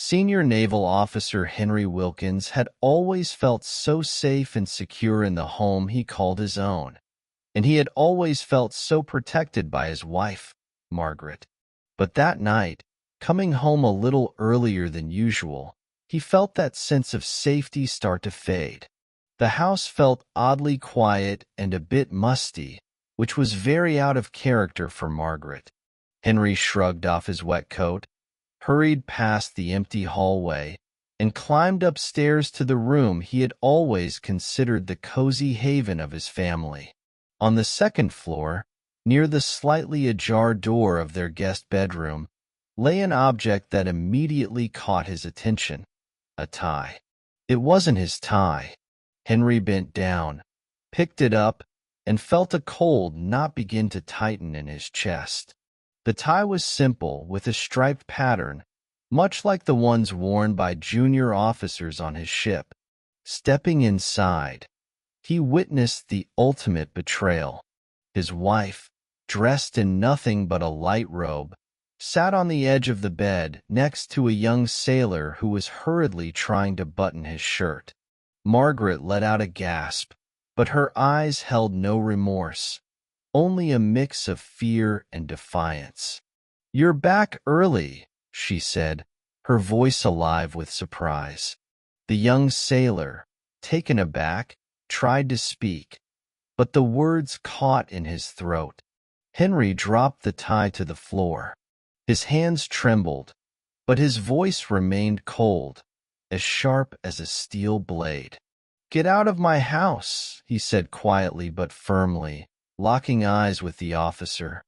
Senior naval officer Henry Wilkins had always felt so safe and secure in the home he called his own, and he had always felt so protected by his wife, Margaret. But that night, coming home a little earlier than usual, he felt that sense of safety start to fade. The house felt oddly quiet and a bit musty, which was very out of character for Margaret. Henry shrugged off his wet coat, hurried past the empty hallway, and climbed upstairs to the room he had always considered the cozy haven of his family. On the second floor, near the slightly ajar door of their guest bedroom, lay an object that immediately caught his attention: a tie. It wasn't his tie. Henry bent down, picked it up, and felt a cold knot begin to tighten in his chest. The tie was simple, with a striped pattern, much like the ones worn by junior officers on his ship. Stepping inside, he witnessed the ultimate betrayal. His wife, dressed in nothing but a light robe, sat on the edge of the bed next to a young sailor who was hurriedly trying to button his shirt. Margaret let out a gasp, but her eyes held no remorse, only a mix of fear and defiance. "You're back early," she said, her voice alive with surprise. The young sailor, taken aback, tried to speak, but the words caught in his throat. Henry dropped the tie to the floor. His hands trembled, but his voice remained cold, as sharp as a steel blade. "Get out of my house," he said quietly but firmly, locking eyes with the officer.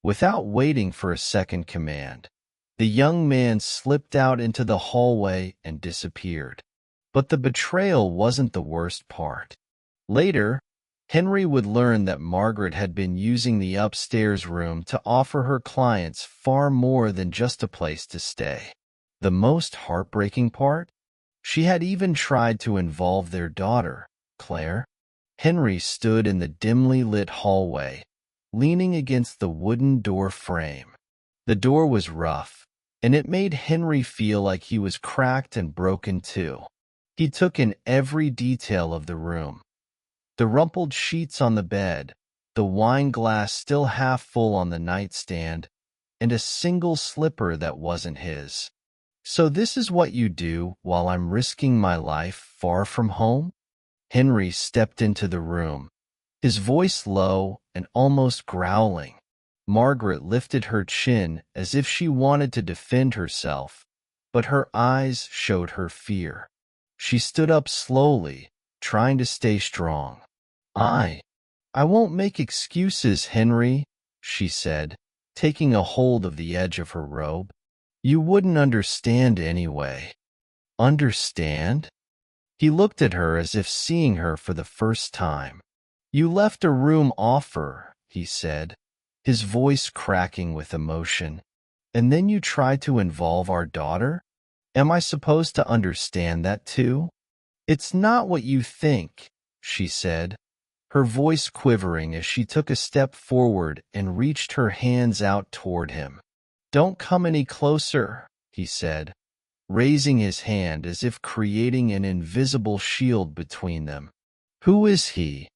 Without waiting for a second command, the young man slipped out into the hallway and disappeared. But the betrayal wasn't the worst part. Later, Henry would learn that Margaret had been using the upstairs room to offer her clients far more than just a place to stay. The most heartbreaking part? She had even tried to involve their daughter, Claire. Henry stood in the dimly lit hallway, leaning against the wooden door frame. The door was rough, and it made Henry feel like he was cracked and broken too. He took in every detail of the room: the rumpled sheets on the bed, the wine glass still half full on the nightstand, and a single slipper that wasn't his. "So this is what you do while I'm risking my life far from home?" Henry stepped into the room, his voice low and almost growling. Margaret lifted her chin as if she wanted to defend herself, but her eyes showed her fear. She stood up slowly, trying to stay strong. I won't make excuses, Henry," she said, taking a hold of the edge of her robe. "You wouldn't understand anyway." "Understand?" He looked at her as if seeing her for the first time. "You left a room offer," he said, his voice cracking with emotion. "And then you tried to involve our daughter? Am I supposed to understand that too?" "It's not what you think," she said, her voice quivering as she took a step forward and reached her hands out toward him. "Don't come any closer," he said, raising his hand as if creating an invisible shield between them. "Who is he?"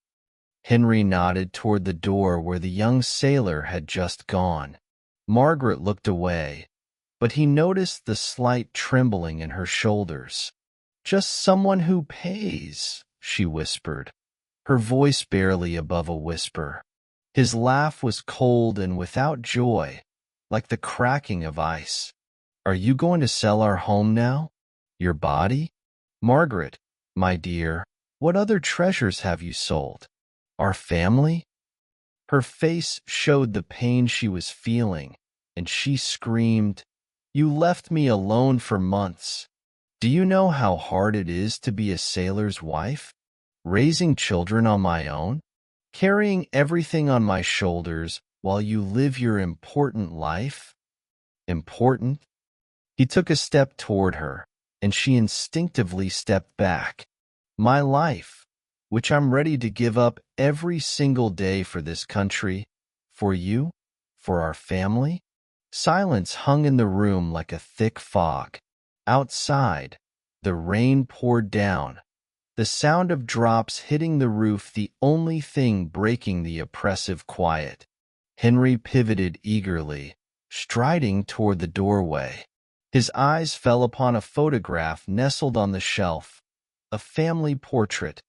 Henry nodded toward the door where the young sailor had just gone. Margaret looked away, but he noticed the slight trembling in her shoulders. "Just someone who pays," she whispered, her voice barely above a whisper. His laugh was cold and without joy, like the cracking of ice. "Are you going to sell our home now? Your body? Margaret, my dear, what other treasures have you sold? Our family?" Her face showed the pain she was feeling, and she screamed, "You left me alone for months. Do you know how hard it is to be a sailor's wife? Raising children on my own? Carrying everything on my shoulders while you live your important life?" Important? He took a step toward her, and she instinctively stepped back. "My life, which I'm ready to give up every single day for this country, for you, for our family?" Silence hung in the room like a thick fog. Outside, the rain poured down, the sound of drops hitting the roof the only thing breaking the oppressive quiet. Henry pivoted eagerly, striding toward the doorway. His eyes fell upon a photograph nestled on the shelf, a family portrait.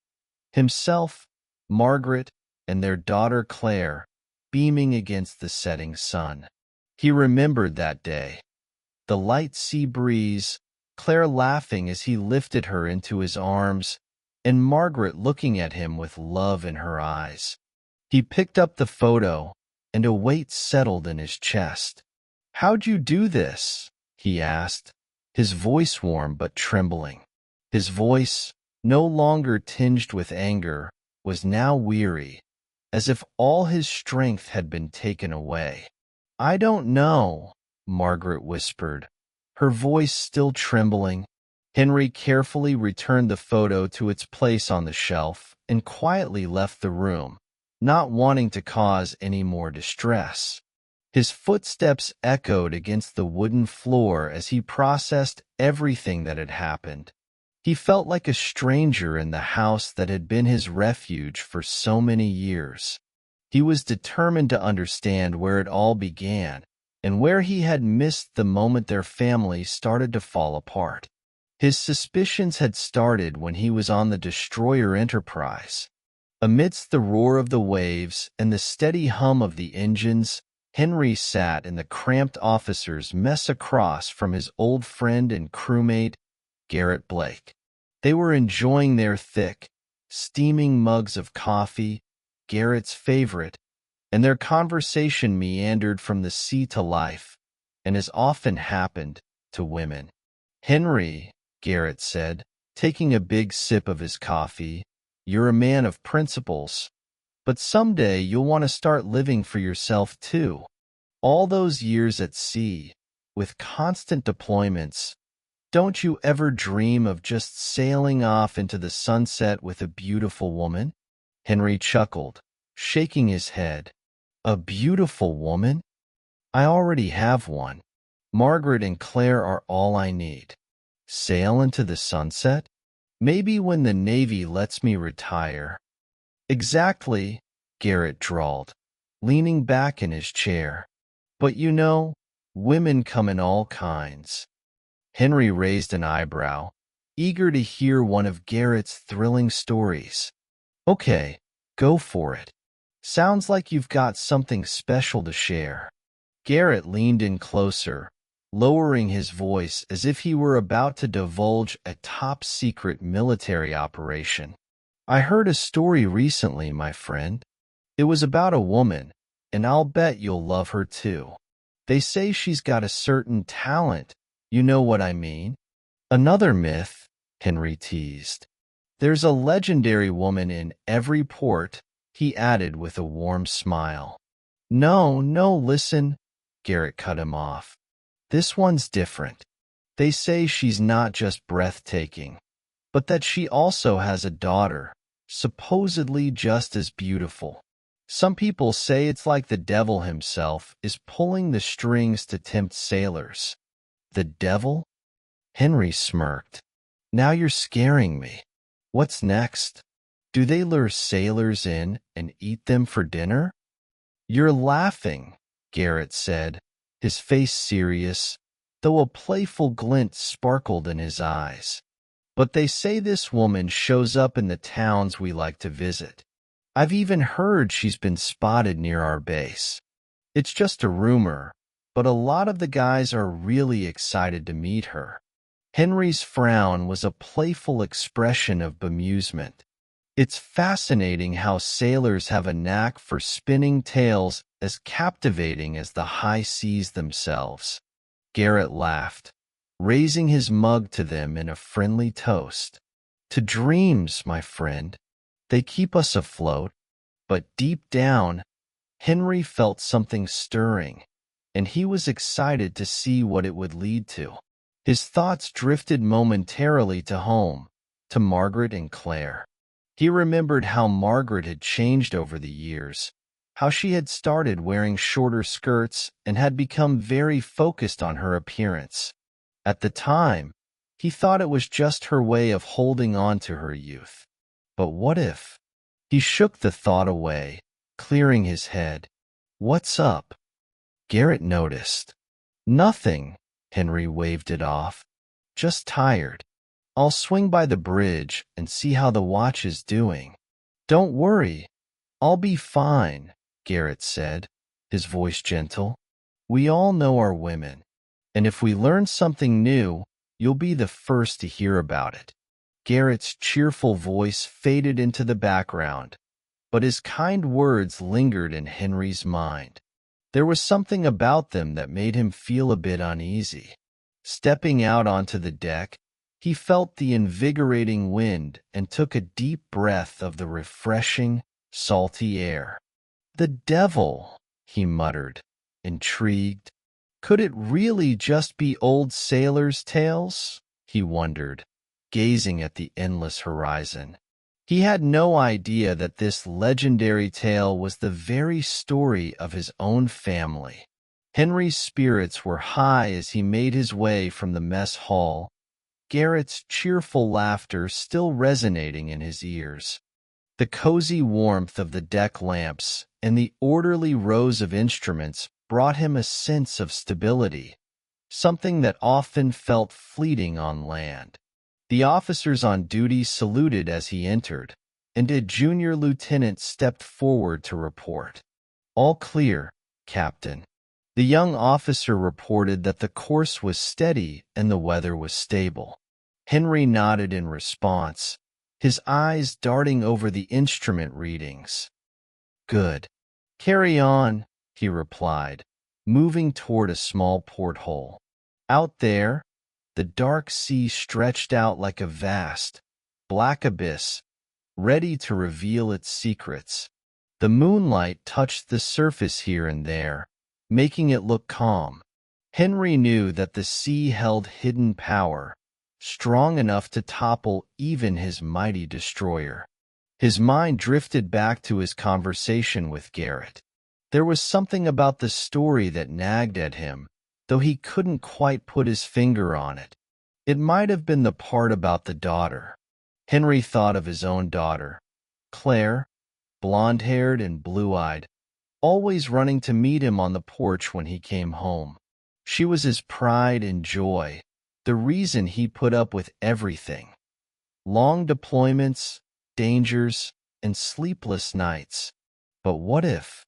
Himself, Margaret, and their daughter Claire, beaming against the setting sun. He remembered that day. The light sea breeze, Claire laughing as he lifted her into his arms, and Margaret looking at him with love in her eyes. He picked up the photo, and a weight settled in his chest. "How'd you do this?" he asked, his voice warm but trembling. His voice, no longer tinged with anger, was now weary, as if all his strength had been taken away. "I don't know," Margaret whispered, her voice still trembling. Henry carefully returned the photo to its place on the shelf and quietly left the room, not wanting to cause any more distress. His footsteps echoed against the wooden floor as he processed everything that had happened. He felt like a stranger in the house that had been his refuge for so many years. He was determined to understand where it all began and where he had missed the moment their family started to fall apart. His suspicions had started when he was on the destroyer Enterprise. Amidst the roar of the waves and the steady hum of the engines, Henry sat in the cramped officer's mess across from his old friend and crewmate, Garrett Blake. They were enjoying their thick, steaming mugs of coffee, Garrett's favorite, and their conversation meandered from the sea to life, and as often happened to women. "Henry," Garrett said, taking a big sip of his coffee, "you're a man of principles, but someday you'll want to start living for yourself too. All those years at sea, with constant deployments, don't you ever dream of just sailing off into the sunset with a beautiful woman?" Henry chuckled, shaking his head. "A beautiful woman? I already have one. Margaret and Claire are all I need. Sail into the sunset? Maybe when the Navy lets me retire." "Exactly," Garrett drawled, leaning back in his chair. "But you know, women come in all kinds." Henry raised an eyebrow, eager to hear one of Garrett's thrilling stories. "Okay, go for it. Sounds like you've got something special to share." Garrett leaned in closer, lowering his voice as if he were about to divulge a top-secret military operation. "I heard a story recently, my friend. It was about a woman, and I'll bet you'll love her too. They say she's got a certain talent. You know what I mean?" "Another myth," Henry teased. "There's a legendary woman in every port," he added with a warm smile. No, listen," Garrett cut him off. "This one's different. They say she's not just breathtaking, but that she also has a daughter, supposedly just as beautiful. Some people say it's like the devil himself is pulling the strings to tempt sailors." "The devil?" Henry smirked. "Now you're scaring me. What's next? Do they lure sailors in and eat them for dinner?" "You're laughing," Garrett said, his face serious, though a playful glint sparkled in his eyes. "But they say this woman shows up in the towns we like to visit. I've even heard she's been spotted near our base. It's just a rumor, but a lot of the guys are really excited to meet her." Henry's frown was a playful expression of bemusement. "It's fascinating how sailors have a knack for spinning tales as captivating as the high seas themselves." Garrett laughed, raising his mug to them in a friendly toast. "To dreams, my friend. They keep us afloat." But deep down, Henry felt something stirring, and he was excited to see what it would lead to. His thoughts drifted momentarily to home, to Margaret and Claire. He remembered how Margaret had changed over the years, how she had started wearing shorter skirts and had become very focused on her appearance. At the time, He thought it was just her way of holding on to her youth. But what if? He shook the thought away, clearing his head. What's up? Garrett noticed. Nothing, Henry waved it off. Just tired. I'll swing by the bridge and see how the watch is doing. Don't worry. I'll be fine, Garrett said, his voice gentle. We all know our women, and if we learn something new, you'll be the first to hear about it. Garrett's cheerful voice faded into the background, but his kind words lingered in Henry's mind. There was something about them that made him feel a bit uneasy. Stepping out onto the deck, he felt the invigorating wind and took a deep breath of the refreshing, salty air. The devil, he muttered, intrigued. Could it really just be old sailors' tales? He wondered, gazing at the endless horizon. He had no idea that this legendary tale was the very story of his own family. Henry's spirits were high as he made his way from the mess hall, Garrett's cheerful laughter still resonating in his ears. The cozy warmth of the deck lamps and the orderly rows of instruments brought him a sense of stability, something that often felt fleeting on land. The officers on duty saluted as he entered, and a junior lieutenant stepped forward to report. All clear, Captain. The young officer reported that the course was steady and the weather was stable. Henry nodded in response, his eyes darting over the instrument readings. Good. Carry on, he replied, moving toward a small porthole. Out there, the dark sea stretched out like a vast, black abyss, ready to reveal its secrets. The moonlight touched the surface here and there, making it look calm. Henry knew that the sea held hidden power, strong enough to topple even his mighty destroyer. His mind drifted back to his conversation with Garrett. There was something about the story that nagged at him, though he couldn't quite put his finger on it. It might have been the part about the daughter. Henry thought of his own daughter, Claire, blonde-haired and blue-eyed, always running to meet him on the porch when he came home. She was his pride and joy, the reason he put up with everything. Long deployments, dangers, and sleepless nights. But what if?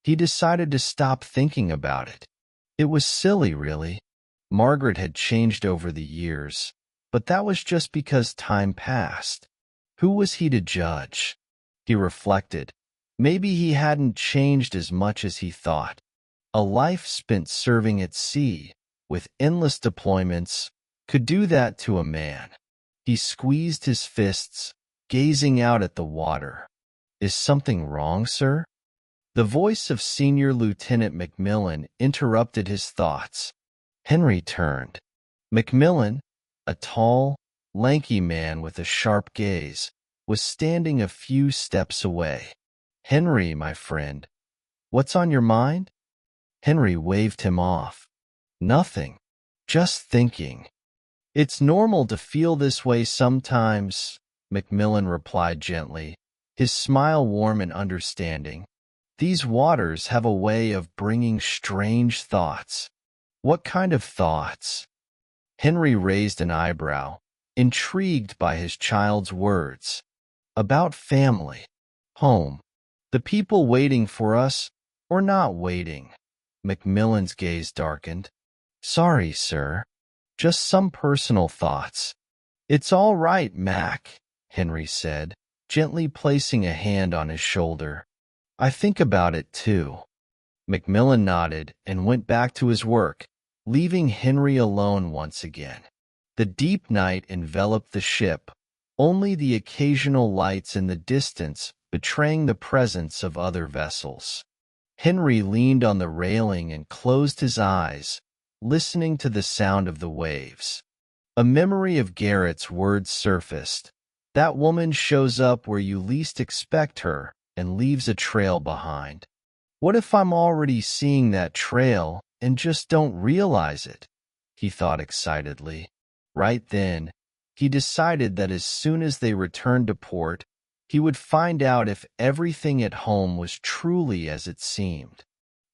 He decided to stop thinking about it. It was silly, really. Margaret had changed over the years, but that was just because time passed. Who was he to judge? He reflected. Maybe he hadn't changed as much as he thought. A life spent serving at sea, with endless deployments, could do that to a man. He squeezed his fists, gazing out at the water. Is something wrong, sir? The voice of Senior Lieutenant Macmillan interrupted his thoughts. Henry turned. Macmillan, a tall, lanky man with a sharp gaze, was standing a few steps away. Henry, my friend, what's on your mind? Henry waved him off. Nothing. Just thinking. It's normal to feel this way sometimes, Macmillan replied gently, his smile warm and understanding. These waters have a way of bringing strange thoughts. What kind of thoughts? Henry raised an eyebrow, intrigued by his child's words. About family, home, the people waiting for us, or not waiting. Macmillan's gaze darkened. Sorry, sir. Just some personal thoughts. It's all right, Mac, Henry said, gently placing a hand on his shoulder. I think about it, too. Macmillan nodded and went back to his work, leaving Henry alone once again. The deep night enveloped the ship, only the occasional lights in the distance betraying the presence of other vessels. Henry leaned on the railing and closed his eyes, listening to the sound of the waves. A memory of Garrett's words surfaced. That woman shows up where you least expect her and leaves a trail behind. What if I'm already seeing that trail and just don't realize it? He thought excitedly. Right then, he decided that as soon as they returned to port, he would find out if everything at home was truly as it seemed.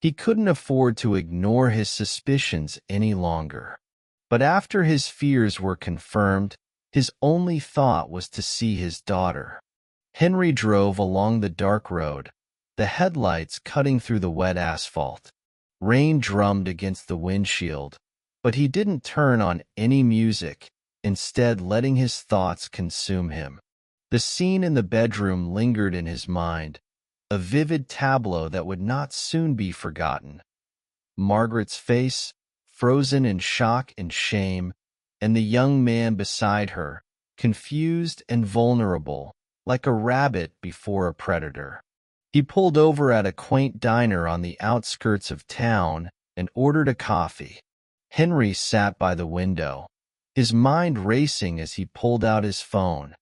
He couldn't afford to ignore his suspicions any longer. But after his fears were confirmed, his only thought was to see his daughter. Henry drove along the dark road, the headlights cutting through the wet asphalt. Rain drummed against the windshield, but he didn't turn on any music, instead letting his thoughts consume him. The scene in the bedroom lingered in his mind, a vivid tableau that would not soon be forgotten. Margaret's face, frozen in shock and shame, and the young man beside her, confused and vulnerable, like a rabbit before a predator. He pulled over at a quaint diner on the outskirts of town and ordered a coffee. Henry sat by the window, his mind racing as he pulled out his phone.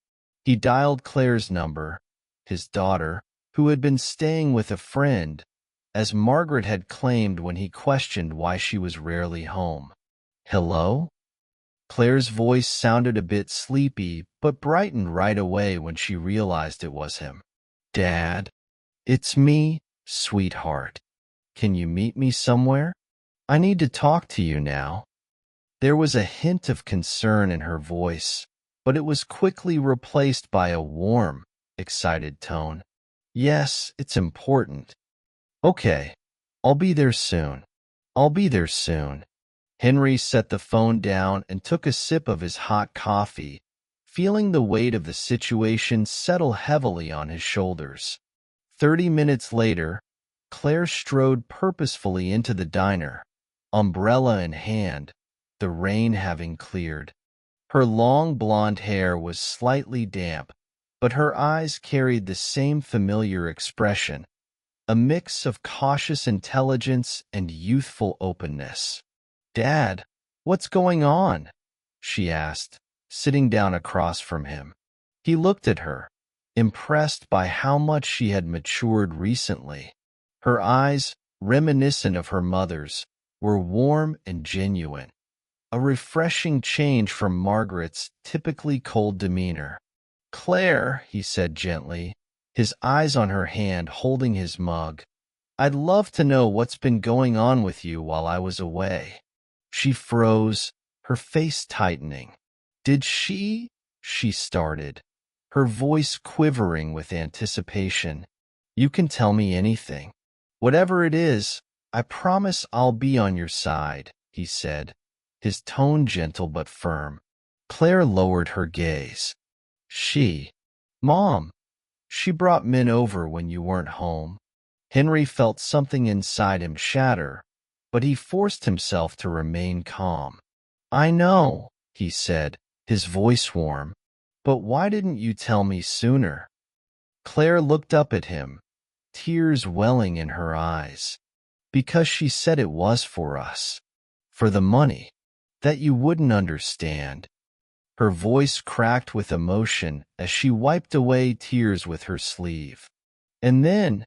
He dialed Claire's number, his daughter, who had been staying with a friend, as Margaret had claimed when he questioned why she was rarely home. "Hello?" Claire's voice sounded a bit sleepy, but brightened right away when she realized it was him. "Dad? It's me, sweetheart. Can you meet me somewhere? I need to talk to you now." There was a hint of concern in her voice, but it was quickly replaced by a warm, excited tone. "Yes, it's important." "Okay, I'll be there soon. I'll be there soon." Henry set the phone down and took a sip of his hot coffee, feeling the weight of the situation settle heavily on his shoulders. 30 minutes later, Claire strode purposefully into the diner, umbrella in hand, the rain having cleared. Her long blonde hair was slightly damp, but her eyes carried the same familiar expression, a mix of cautious intelligence and youthful openness. "Dad, what's going on?" she asked, sitting down across from him. He looked at her, impressed by how much she had matured recently. Her eyes, reminiscent of her mother's, were warm and genuine, a refreshing change from Margaret's typically cold demeanor. "Claire," he said gently, his eyes on her hand holding his mug, "I'd love to know what's been going on with you while I was away." She froze, her face tightening. "Did she?" she started, her voice quivering with anticipation. "You can tell me anything. Whatever it is, I promise I'll be on your side," he said, his tone gentle but firm. Claire lowered her gaze. "Mom, she brought Min over when you weren't home." Henry felt something inside him shatter, but he forced himself to remain calm. "I know," he said, his voice warm, "but why didn't you tell me sooner?" Claire looked up at him, tears welling in her eyes. "Because she said it was for us. For the money. That you wouldn't understand." Her voice cracked with emotion as she wiped away tears with her sleeve. "And then,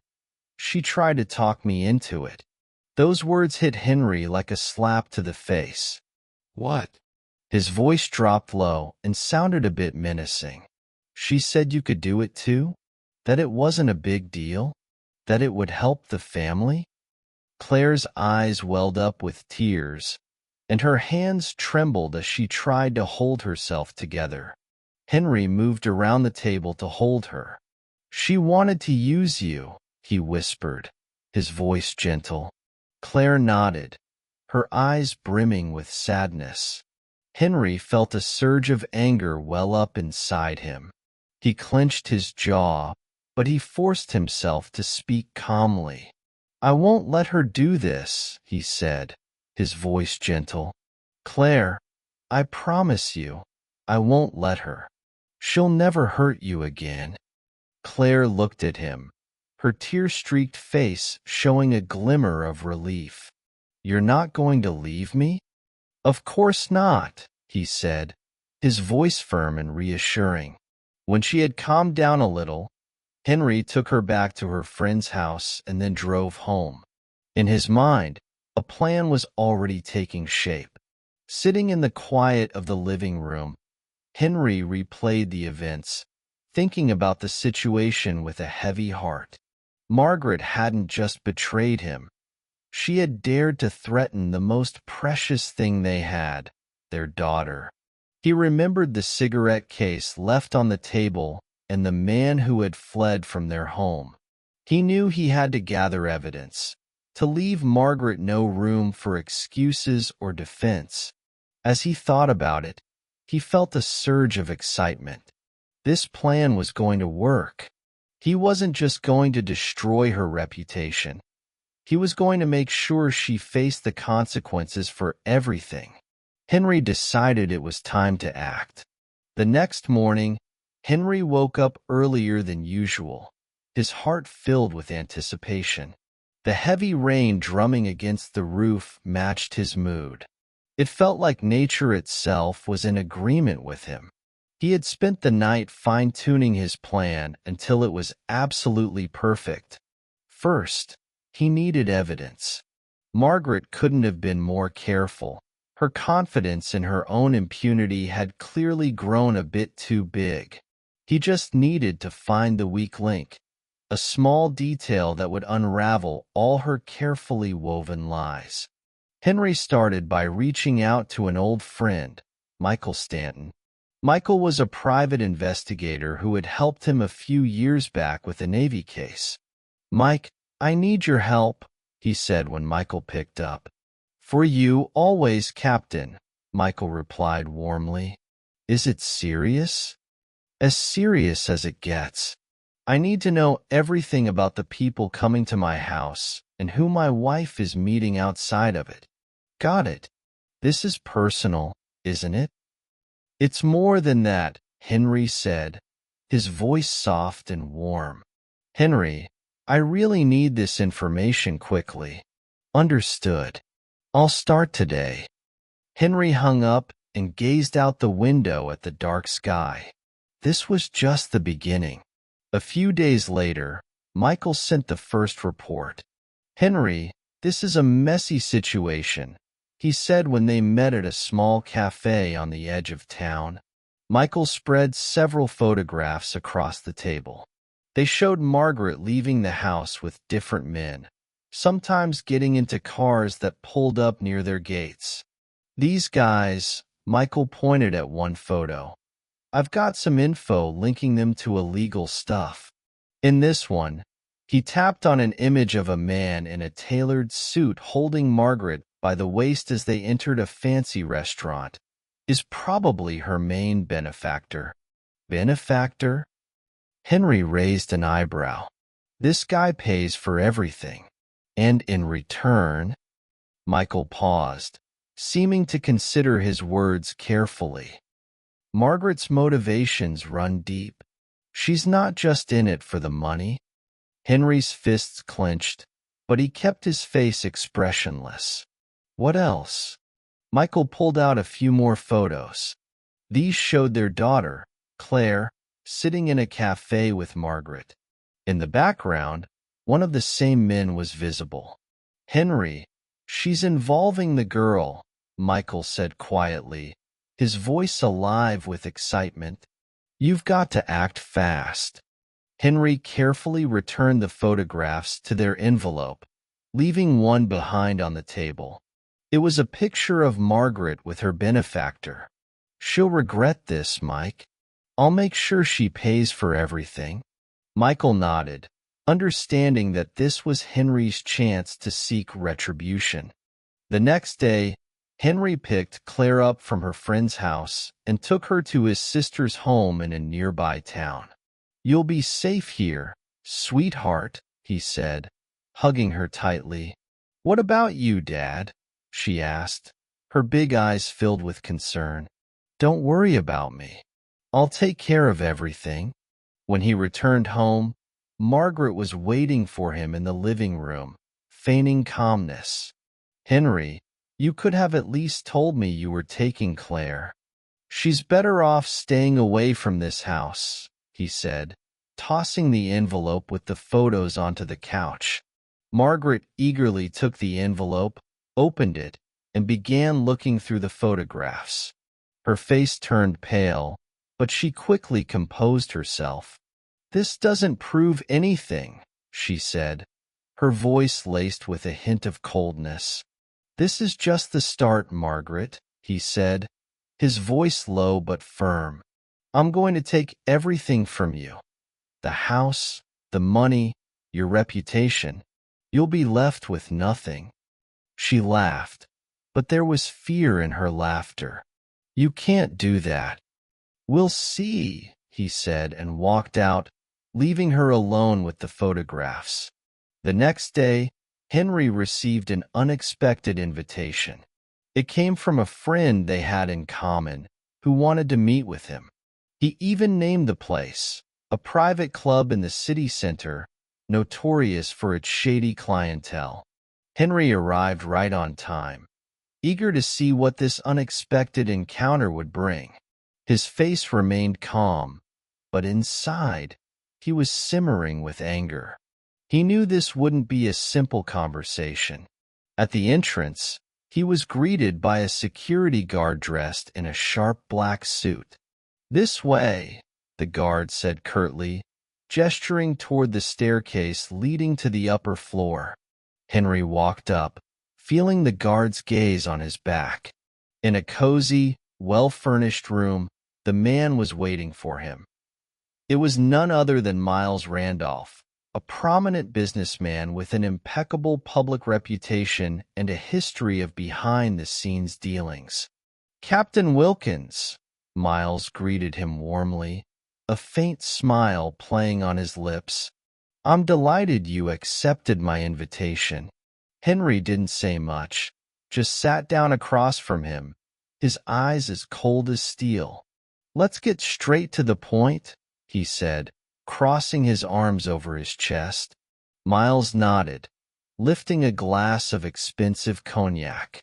she tried to talk me into it." Those words hit Henry like a slap to the face. "What?" His voice dropped low and sounded a bit menacing. "She said you could do it too? That it wasn't a big deal? That it would help the family?" Claire's eyes welled up with tears, and her hands trembled as she tried to hold herself together. Henry moved around the table to hold her. "She wanted to use you," he whispered, his voice gentle. Claire nodded, her eyes brimming with sadness. Henry felt a surge of anger well up inside him. He clenched his jaw, but he forced himself to speak calmly. "I won't let her do this," he said, his voice gentle. "Claire, I promise you, I won't let her. She'll never hurt you again." Claire looked at him, her tear-streaked face showing a glimmer of relief. "You're not going to leave me?" "Of course not," he said, his voice firm and reassuring. When she had calmed down a little, Henry took her back to her friend's house and then drove home. In his mind, a plan was already taking shape. Sitting in the quiet of the living room, Henry replayed the events, thinking about the situation with a heavy heart. Margaret hadn't just betrayed him. She had dared to threaten the most precious thing they had, their daughter. He remembered the cigarette case left on the table and the man who had fled from their home. He knew he had to gather evidence, to leave Margaret no room for excuses or defense. As he thought about it, he felt a surge of excitement. This plan was going to work. He wasn't just going to destroy her reputation. He was going to make sure she faced the consequences for everything. Henry decided it was time to act. The next morning, Henry woke up earlier than usual, his heart filled with anticipation. The heavy rain drumming against the roof matched his mood. It felt like nature itself was in agreement with him. He had spent the night fine-tuning his plan until it was absolutely perfect. First, he needed evidence. Margaret couldn't have been more careful. Her confidence in her own impunity had clearly grown a bit too big. He just needed to find the weak link, a small detail that would unravel all her carefully woven lies. Henry started by reaching out to an old friend, Michael Stanton. Michael was a private investigator who had helped him a few years back with a Navy case. "Mike, I need your help," he said when Michael picked up. "For you, always, Captain," Michael replied warmly. "Is it serious?" "As serious as it gets. I need to know everything about the people coming to my house and who my wife is meeting outside of it." "Got it. This is personal, isn't it?" "It's more than that," Henry said, his voice soft and warm. "Henry, I really need this information quickly." "Understood. I'll start today." Henry hung up and gazed out the window at the dark sky. This was just the beginning. A few days later, Michael sent the first report. "Henry, this is a messy situation," he said when they met at a small cafe on the edge of town. Michael spread several photographs across the table. They showed Margaret leaving the house with different men, sometimes getting into cars that pulled up near their gates. "These guys," Michael pointed at one photo. "I've got some info linking them to illegal stuff." In this one, he tapped on an image of a man in a tailored suit holding Margaret by the waist as they entered a fancy restaurant. Is probably her main benefactor. Benefactor? Henry raised an eyebrow. "This guy pays for everything. And in return—" Michael paused, seeming to consider his words carefully. "Margaret's motivations run deep. She's not just in it for the money." Henry's fists clenched, but he kept his face expressionless. "What else?" Michael pulled out a few more photos. These showed their daughter, Claire, sitting in a cafe with Margaret. In the background, one of the same men was visible. "Henry, she's involving the girl," Michael said quietly, his voice alive with excitement. "You've got to act fast." Henry carefully returned the photographs to their envelope, leaving one behind on the table. It was a picture of Margaret with her benefactor. "She'll regret this, Mike. I'll make sure she pays for everything." Michael nodded, understanding that this was Henry's chance to seek retribution. The next day, Henry picked Claire up from her friend's house and took her to his sister's home in a nearby town. "You'll be safe here, sweetheart," he said, hugging her tightly. "What about you, Dad?" she asked, her big eyes filled with concern. "Don't worry about me. I'll take care of everything." When he returned home, Margaret was waiting for him in the living room, feigning calmness. "Henry, you could have at least told me you were taking Claire." "She's better off staying away from this house," he said, tossing the envelope with the photos onto the couch. Margaret eagerly took the envelope, opened it, and began looking through the photographs. Her face turned pale, but she quickly composed herself. "This doesn't prove anything," she said, her voice laced with a hint of coldness. "This is just the start, Margaret," he said, his voice low but firm. "I'm going to take everything from you. The house, the money, your reputation. You'll be left with nothing." She laughed, but there was fear in her laughter. "You can't do that." "We'll see," he said, and walked out, leaving her alone with the photographs. The next day, Henry received an unexpected invitation. It came from a friend they had in common, who wanted to meet with him. He even named the place, a private club in the city center, notorious for its shady clientele. Henry arrived right on time, eager to see what this unexpected encounter would bring. His face remained calm, but inside, he was simmering with anger. He knew this wouldn't be a simple conversation. At the entrance, he was greeted by a security guard dressed in a sharp black suit. "This way," the guard said curtly, gesturing toward the staircase leading to the upper floor. Henry walked up, feeling the guard's gaze on his back. In a cozy, well-furnished room, the man was waiting for him. It was none other than Miles Randolph, a prominent businessman with an impeccable public reputation and a history of behind-the-scenes dealings. "Captain Wilkins," Miles greeted him warmly, a faint smile playing on his lips. "I'm delighted you accepted my invitation." Henry didn't say much, just sat down across from him, his eyes as cold as steel. "Let's get straight to the point," he said, crossing his arms over his chest. Miles nodded, lifting a glass of expensive cognac.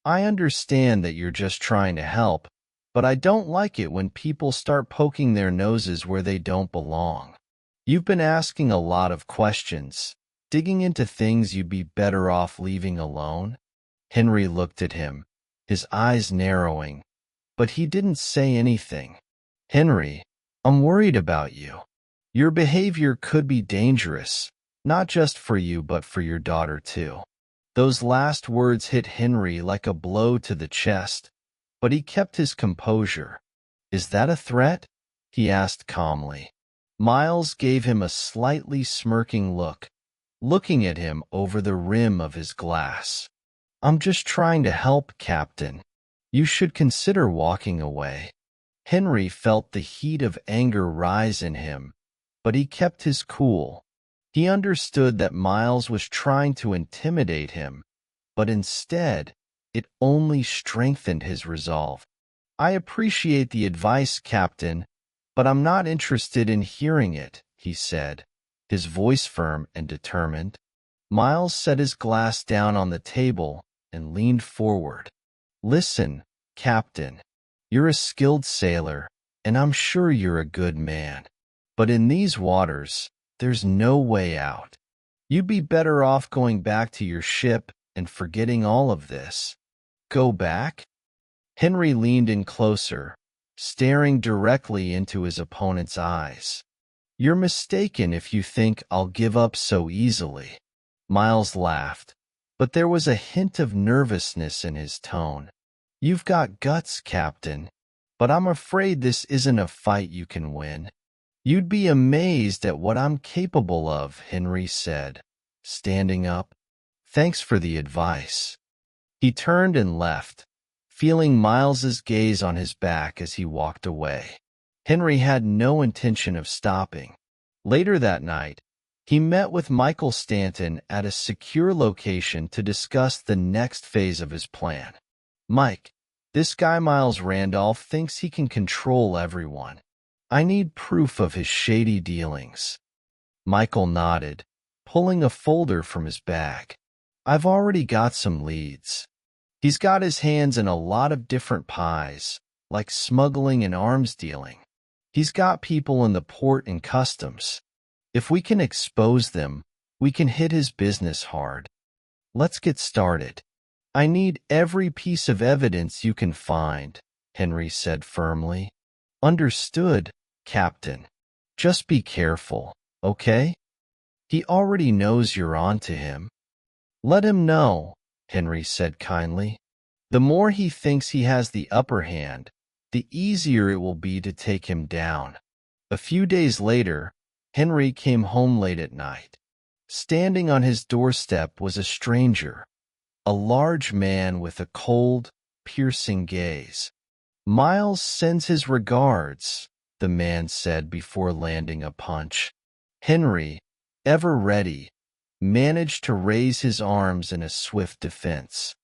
"I understand that you're just trying to help, but I don't like it when people start poking their noses where they don't belong. You've been asking a lot of questions, digging into things you'd be better off leaving alone." Henry looked at him, his eyes narrowing, but he didn't say anything. "Henry, I'm worried about you. Your behavior could be dangerous, not just for you but for your daughter too." Those last words hit Henry like a blow to the chest, but he kept his composure. "Is that a threat?" he asked calmly. Miles gave him a slightly smirking look, looking at him over the rim of his glass. "I'm just trying to help, Captain. You should consider walking away." Henry felt the heat of anger rise in him, but he kept his cool. He understood that Miles was trying to intimidate him, but instead, it only strengthened his resolve. "I appreciate the advice, Captain, but I'm not interested in hearing it," he said, his voice firm and determined. Miles set his glass down on the table and leaned forward. "Listen, Captain, you're a skilled sailor, and I'm sure you're a good man. But in these waters, there's no way out. You'd be better off going back to your ship and forgetting all of this." "Go back?" Henry leaned in closer, staring directly into his opponent's eyes. "You're mistaken if you think I'll give up so easily." Miles laughed, but there was a hint of nervousness in his tone. "You've got guts, Captain, but I'm afraid this isn't a fight you can win." "You'd be amazed at what I'm capable of," Henry said, standing up. "Thanks for the advice." He turned and left, feeling Miles's gaze on his back as he walked away. Henry had no intention of stopping. Later that night, he met with Michael Stanton at a secure location to discuss the next phase of his plan. "Mike, this guy Miles Randolph thinks he can control everyone. I need proof of his shady dealings." Michael nodded, pulling a folder from his bag. "I've already got some leads. He's got his hands in a lot of different pies, like smuggling and arms dealing. He's got people in the port and customs. If we can expose them, we can hit his business hard. Let's get started." I need every piece of evidence you can find, Henry said firmly. Understood, Captain. Just be careful, okay? He already knows you're on to him. Let him know, Henry said kindly. The more he thinks he has the upper hand, the easier it will be to take him down. A few days later, Henry came home late at night. Standing on his doorstep was a stranger, a large man with a cold, piercing gaze. Miles sends his regards, the man said before landing a punch. Henry, ever ready, managed to raise his arms in a swift defense.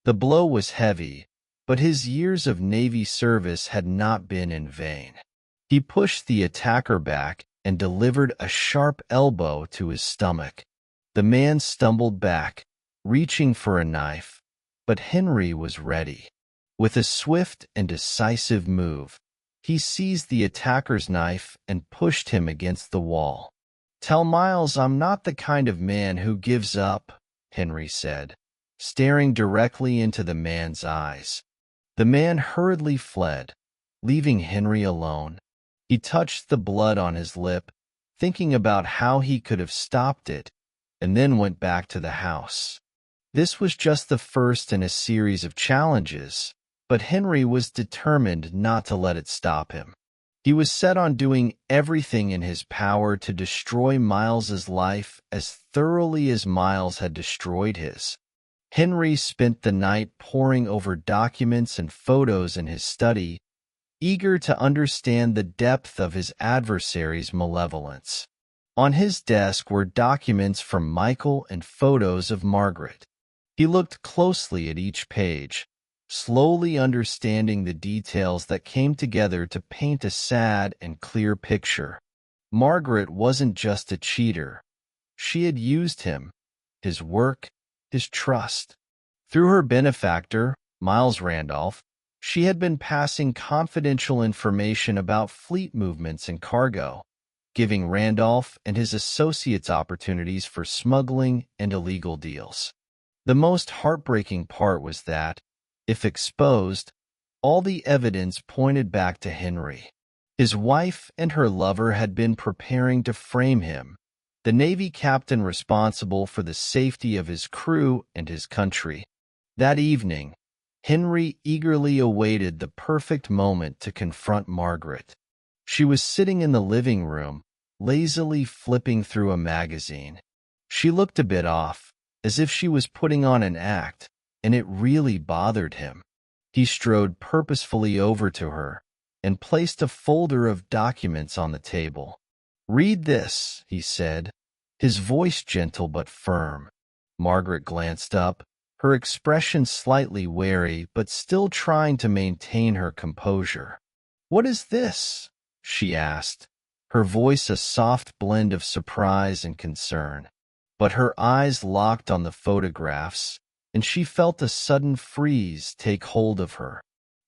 The blow was heavy, but his years of Navy service had not been in vain. He pushed the attacker back and delivered a sharp elbow to his stomach. The man stumbled back, reaching for a knife, but Henry was ready. With a swift and decisive move, he seized the attacker's knife and pushed him against the wall. Tell Miles I'm not the kind of man who gives up, Henry said, staring directly into the man's eyes. The man hurriedly fled, leaving Henry alone. He touched the blood on his lip, thinking about how he could have stopped it, and then went back to the house. This was just the first in a series of challenges, but Henry was determined not to let it stop him. He was set on doing everything in his power to destroy Miles's life as thoroughly as Miles had destroyed his. Henry spent the night poring over documents and photos in his study, eager to understand the depth of his adversary's malevolence. On his desk were documents from Michael and photos of Margaret. He looked closely at each page, slowly understanding the details that came together to paint a sad and clear picture. Margaret wasn't just a cheater. She had used him, his work, his trust. Through her benefactor, Miles Randolph, she had been passing confidential information about fleet movements and cargo, giving Randolph and his associates opportunities for smuggling and illegal deals. The most heartbreaking part was that, if exposed, all the evidence pointed back to Henry. His wife and her lover had been preparing to frame him, the Navy captain responsible for the safety of his crew and his country. That evening, Henry eagerly awaited the perfect moment to confront Margaret. She was sitting in the living room, lazily flipping through a magazine. She looked a bit off, as if she was putting on an act, and it really bothered him. He strode purposefully over to her and placed a folder of documents on the table. "Read this," he said, his voice gentle but firm. Margaret glanced up, her expression slightly wary but still trying to maintain her composure. "What is this?" she asked, her voice a soft blend of surprise and concern. But her eyes locked on the photographs, and she felt a sudden freeze take hold of her.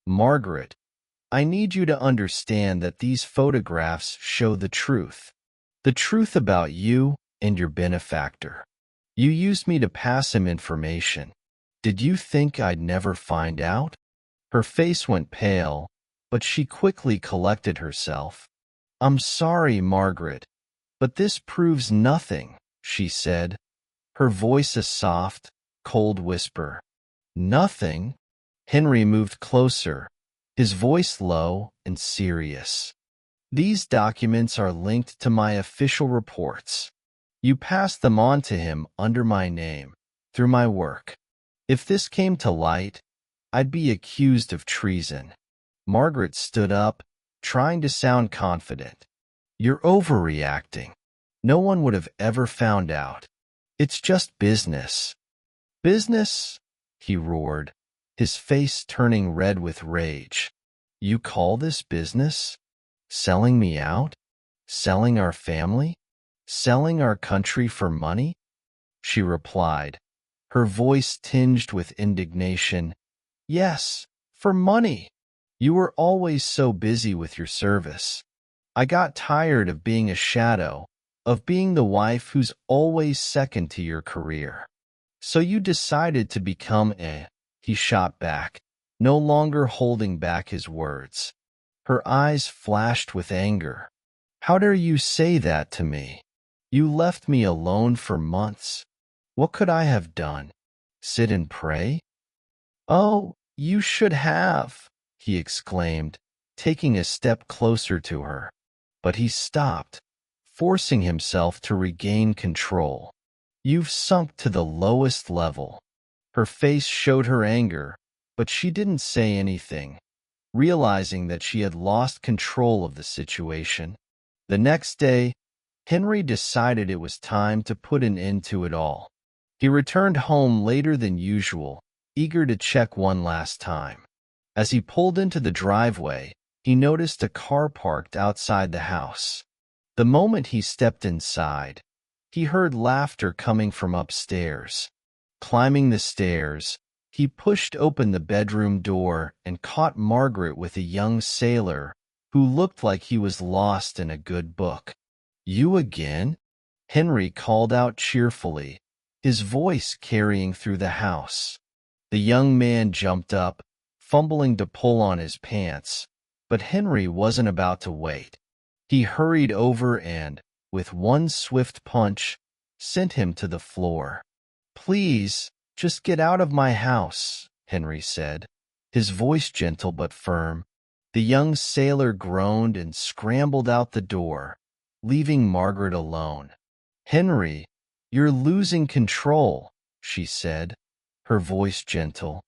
"Margaret, I need you to understand that these photographs show the truth about you and your benefactor. You used me to pass him information. Did you think I'd never find out?" Her face went pale, but she quickly collected herself. "I'm sorry, Margaret, but this proves nothing," she said, her voice a soft, cold whisper. "Nothing?" Henry moved closer, his voice low and serious. "These documents are linked to my official reports. You passed them on to him under my name, through my work. If this came to light, I'd be accused of treason." Margaret stood up, trying to sound confident. "You're overreacting. No one would have ever found out. It's just business." "Business?" he roared, his face turning red with rage. "You call this business? Selling me out? Selling our family? Selling our country for money?" She replied, her voice tinged with indignation. "Yes, for money. You were always so busy with your service. I got tired of being a shadow, of being the wife who's always second to your career. So you decided to become a he shot back, no longer holding back his words. Her eyes flashed with anger. How dare you say that to me? You left me alone for months. What could I have done? Sit and pray? Oh, you should have, he exclaimed, taking a step closer to her. But he stopped, forcing himself to regain control. You've sunk to the lowest level. Her face showed her anger, but she didn't say anything, realizing that she had lost control of the situation. The next day, Henry decided it was time to put an end to it all. He returned home later than usual, eager to check one last time. As he pulled into the driveway, he noticed a car parked outside the house. The moment he stepped inside, he heard laughter coming from upstairs. Climbing the stairs, he pushed open the bedroom door and caught Margaret with a young sailor who looked like he was lost in a good book. You again? Henry called out cheerfully, his voice carrying through the house. The young man jumped up, fumbling to pull on his pants, but Henry wasn't about to wait. He hurried over and, with one swift punch, sent him to the floor. Please, just get out of my house, Henry said, his voice gentle but firm. The young sailor groaned and scrambled out the door, leaving Margaret alone. Henry, you're losing control, she said, her voice gentle.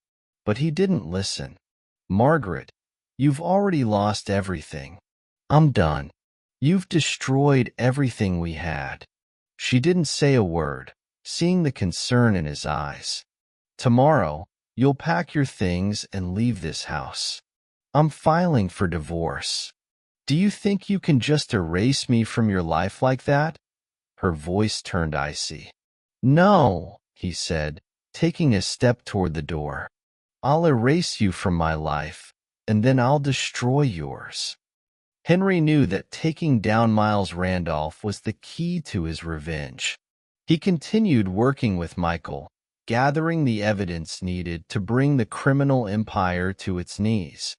But he didn't listen. Margaret, you've already lost everything. I'm done. You've destroyed everything we had. She didn't say a word, seeing the concern in his eyes. Tomorrow, you'll pack your things and leave this house. I'm filing for divorce. Do you think you can just erase me from your life like that? Her voice turned icy. No, he said, taking a step toward the door. I'll erase you from my life, and then I'll destroy yours. Henry knew that taking down Miles Randolph was the key to his revenge. He continued working with Michael, gathering the evidence needed to bring the criminal empire to its knees.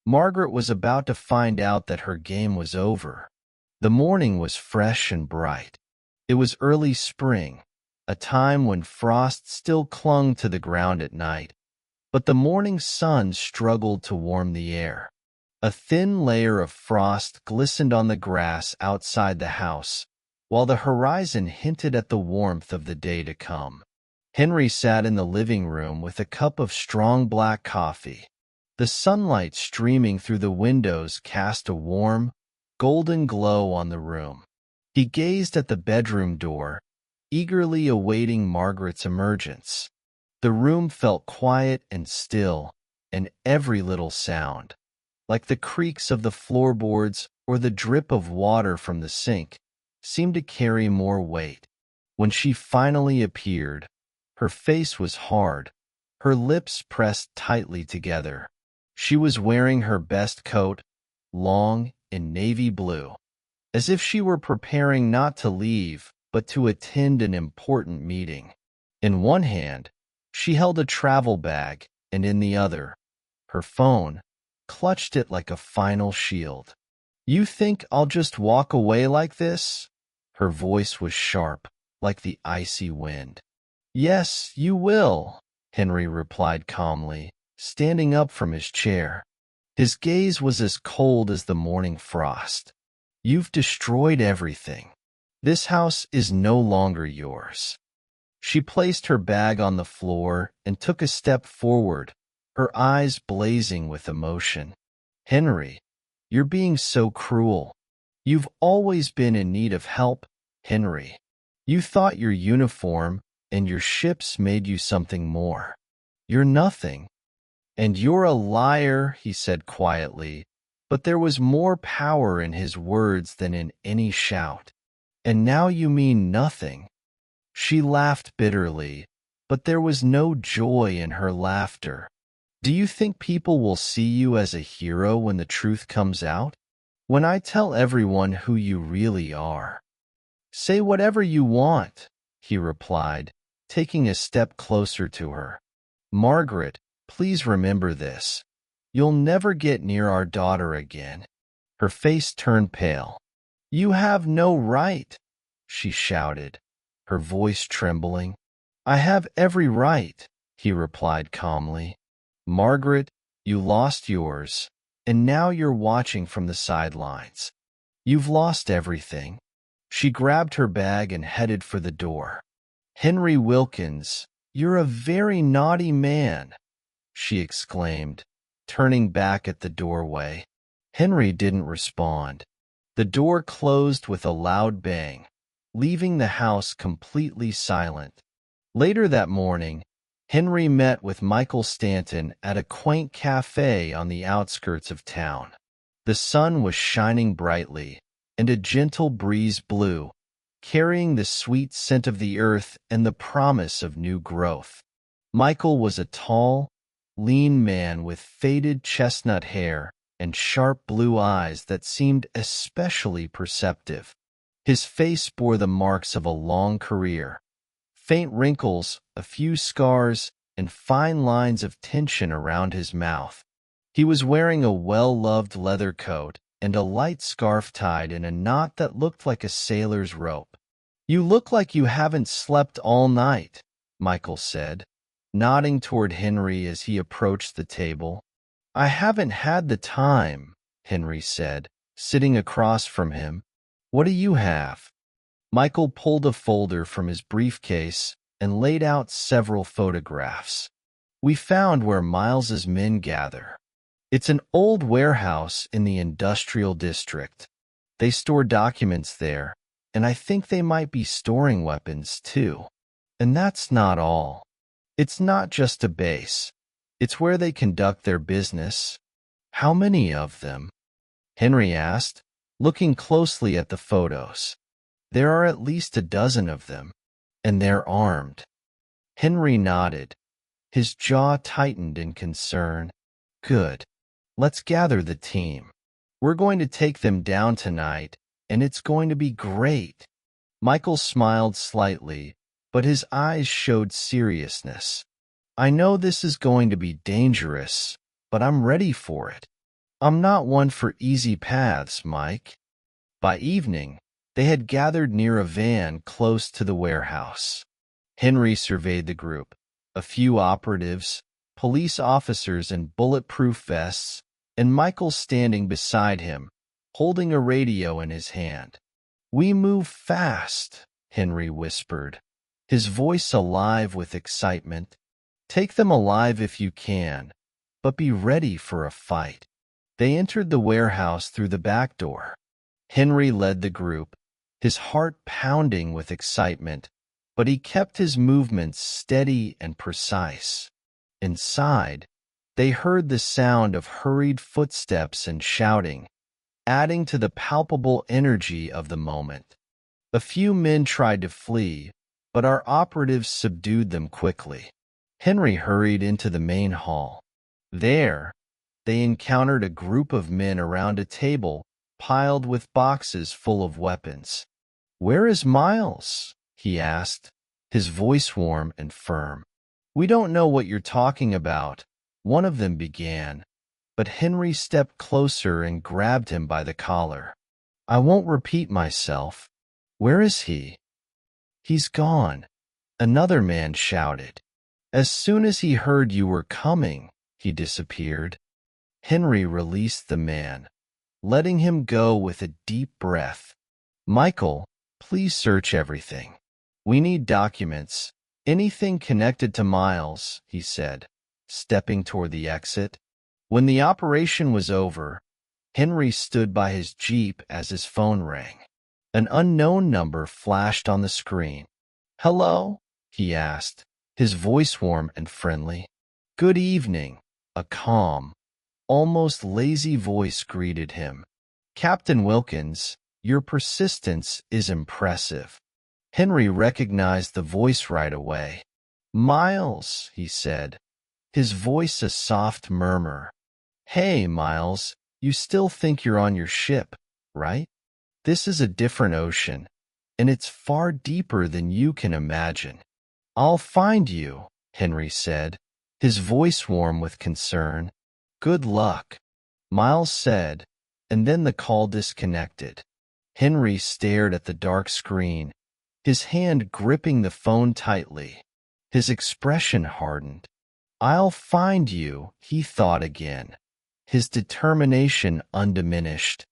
Margaret was about to find out that her game was over. The morning was fresh and bright. It was early spring, a time when frost still clung to the ground at night, but the morning sun struggled to warm the air. A thin layer of frost glistened on the grass outside the house, while the horizon hinted at the warmth of the day to come. Henry sat in the living room with a cup of strong black coffee. The sunlight streaming through the windows cast a warm, golden glow on the room. He gazed at the bedroom door, eagerly awaiting Margaret's emergence. The room felt quiet and still, and every little sound, like the creaks of the floorboards or the drip of water from the sink, seemed to carry more weight. When she finally appeared, her face was hard, her lips pressed tightly together. She was wearing her best coat, long in navy blue, as if she were preparing not to leave, but to attend an important meeting. In one hand, she held a travel bag, and in the other, her phone, clutched it like a final shield. You think I'll just walk away like this? Her voice was sharp, like the icy wind. Yes, you will, Henry replied calmly, standing up from his chair. His gaze was as cold as the morning frost. You've destroyed everything. This house is no longer yours. She placed her bag on the floor and took a step forward, her eyes blazing with emotion. Henry, you're being so cruel. You've always been in need of help, Henry. You thought your uniform and your ships made you something more. You're nothing. And you're a liar, he said quietly, but there was more power in his words than in any shout. And now you mean nothing. She laughed bitterly, but there was no joy in her laughter. Do you think people will see you as a hero when the truth comes out? When I tell everyone who you really are? Say whatever you want, he replied, taking a step closer to her. Margaret, please remember this. You'll never get near our daughter again." Her face turned pale. "You have no right," she shouted, her voice trembling. "I have every right," he replied calmly. "Margaret, you lost yours, and now you're watching from the sidelines. You've lost everything." She grabbed her bag and headed for the door. "Henry Wilkins, you're a very naughty man," she exclaimed, turning back at the doorway. Henry didn't respond. The door closed with a loud bang, leaving the house completely silent. Later that morning, Henry met with Michael Stanton at a quaint cafe on the outskirts of town. The sun was shining brightly, and a gentle breeze blew, carrying the sweet scent of the earth and the promise of new growth. Michael was a tall, lean man with faded chestnut hair and sharp blue eyes that seemed especially perceptive. His face bore the marks of a long career: faint wrinkles, a few scars, and fine lines of tension around his mouth. He was wearing a well-loved leather coat and a light scarf tied in a knot that looked like a sailor's rope. "You look like you haven't slept all night," Michael said, nodding toward Henry as he approached the table. "I haven't had the time," Henry said, sitting across from him. "What do you have?" Michael pulled a folder from his briefcase and laid out several photographs. "We found where Miles's men gather. It's an old warehouse in the industrial district. They store documents there, and I think they might be storing weapons too. And that's not all. It's not just a base. It's where they conduct their business." "How many of them?" Henry asked, looking closely at the photos. "There are at least a dozen of them, and they're armed." Henry nodded. His jaw tightened in concern. "Good. Let's gather the team. We're going to take them down tonight, and it's going to be great." Michael smiled slightly, but his eyes showed seriousness. "I know this is going to be dangerous, but I'm ready for it. I'm not one for easy paths, Mike." By evening, they had gathered near a van close to the warehouse. Henry surveyed the group: a few operatives, police officers in bulletproof vests, and Michael standing beside him, holding a radio in his hand. "We move fast," Henry whispered, his voice alive with excitement. "Take them alive if you can, but be ready for a fight." They entered the warehouse through the back door. Henry led the group, his heart pounding with excitement, but he kept his movements steady and precise. Inside, they heard the sound of hurried footsteps and shouting, adding to the palpable energy of the moment. A few men tried to flee, but our operatives subdued them quickly. Henry hurried into the main hall. There, they encountered a group of men around a table piled with boxes full of weapons. "Where is Miles?" he asked, his voice warm and firm. "We don't know what you're talking about," one of them began, but Henry stepped closer and grabbed him by the collar. "I won't repeat myself. Where is he?" "He's gone," another man shouted. "As soon as he heard you were coming, he disappeared." Henry released the man, letting him go with a deep breath. "Michael, please search everything. We need documents, anything connected to Miles," he said, stepping toward the exit. When the operation was over, Henry stood by his Jeep as his phone rang. An unknown number flashed on the screen. "Hello?" he asked, his voice warm and friendly. "Good evening," a calm, almost lazy voice greeted him. "Captain Wilkins, your persistence is impressive." Henry recognized the voice right away. "Miles," he said, his voice a soft murmur. "Hey, Miles, you still think you're on your ship, right? This is a different ocean, and it's far deeper than you can imagine." "I'll find you," Henry said, his voice warm with concern. "Good luck," Miles said, and then the call disconnected. Henry stared at the dark screen, his hand gripping the phone tightly. His expression hardened. "I'll find you," he thought again, his determination undiminished.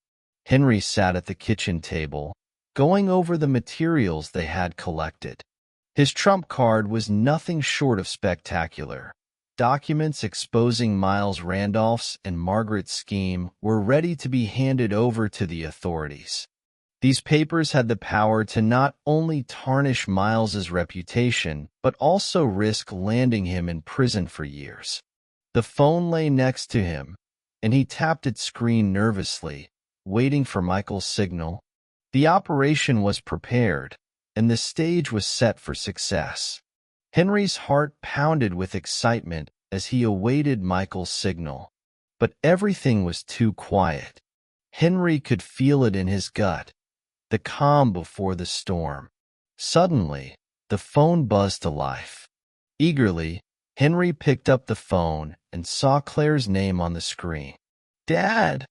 Henry sat at the kitchen table, going over the materials they had collected. His trump card was nothing short of spectacular. Documents exposing Miles Randolph's and Margaret's scheme were ready to be handed over to the authorities. These papers had the power to not only tarnish Miles's reputation, but also risk landing him in prison for years. The phone lay next to him, and he tapped its screen nervously, waiting for Michael's signal. The operation was prepared, and the stage was set for success. Henry's heart pounded with excitement as he awaited Michael's signal. But everything was too quiet. Henry could feel it in his gut, the calm before the storm. Suddenly, the phone buzzed to life. Eagerly, Henry picked up the phone and saw Claire's name on the screen. "Dad!"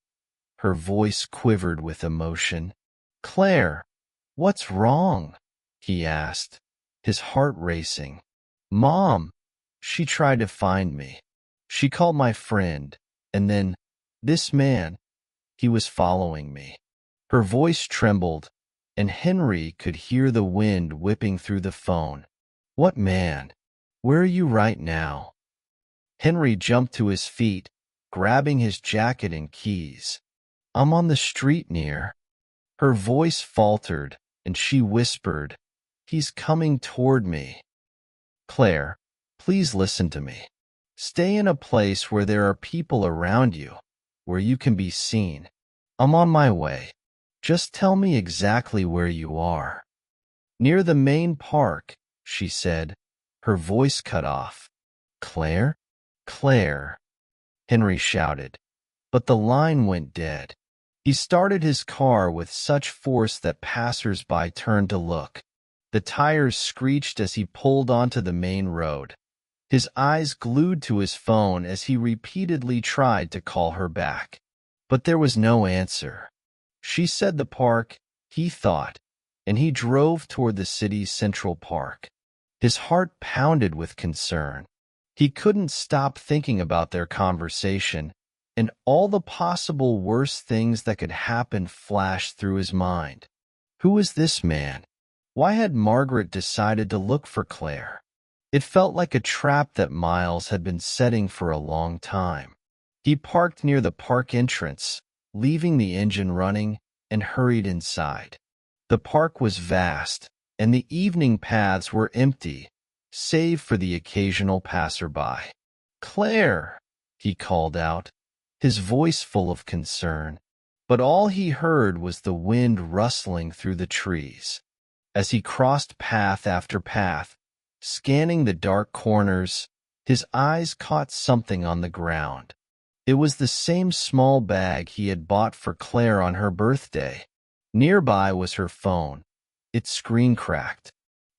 Her voice quivered with emotion. "Claire, what's wrong?" he asked, his heart racing. "Mom, she tried to find me. She called my friend, and then, this man, he was following me." Her voice trembled, and Henry could hear the wind whipping through the phone. "What man? Where are you right now?" Henry jumped to his feet, grabbing his jacket and keys. "I'm on the street near." Her voice faltered, and she whispered, "He's coming toward me." "Claire, please listen to me. Stay in a place where there are people around you, where you can be seen. I'm on my way. Just tell me exactly where you are." "Near the main park," she said, her voice cut off. "Claire? Claire!" Henry shouted, but the line went dead. He started his car with such force that passers-by turned to look. The tires screeched as he pulled onto the main road, his eyes glued to his phone as he repeatedly tried to call her back. But there was no answer. She said the park, he thought, and he drove toward the city's Central Park. His heart pounded with concern. He couldn't stop thinking about their conversation, and all the possible worse things that could happen flashed through his mind. Who was this man? Why had Margaret decided to look for Claire? It felt like a trap that Miles had been setting for a long time. He parked near the park entrance, leaving the engine running, and hurried inside. The park was vast, and the evening paths were empty, save for the occasional passerby. "Claire!" he called out, his voice full of concern, but all he heard was the wind rustling through the trees. As he crossed path after path, scanning the dark corners, his eyes caught something on the ground. It was the same small bag he had bought for Claire on her birthday. Nearby was her phone, its screen cracked.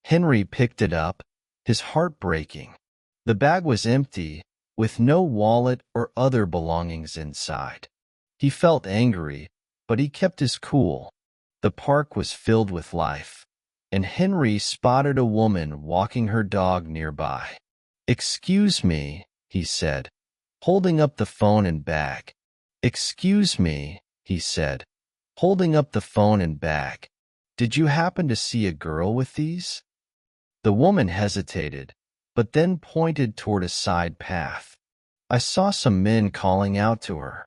Henry picked it up, his heart breaking. The bag was empty, with no wallet or other belongings inside. He felt angry, but he kept his cool. The park was filled with life, and Henry spotted a woman walking her dog nearby. "Excuse me," he said, holding up the phone and bag. "Excuse me," he said, holding up the phone and bag. "Did you happen to see a girl with these?" The woman hesitated, but then pointed toward a side path. "I saw some men calling out to her.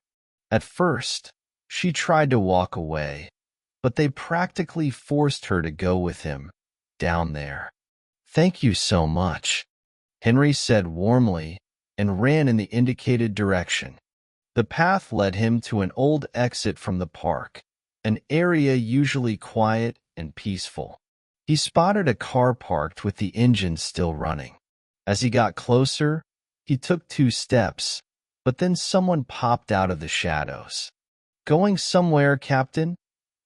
At first, she tried to walk away, but they practically forced her to go with him, down there." "Thank you so much," Henry said warmly, and ran in the indicated direction. The path led him to an old exit from the park, an area usually quiet and peaceful. He spotted a car parked with the engine still running. As he got closer, he took 2 steps, but then someone popped out of the shadows. "Going somewhere, Captain?"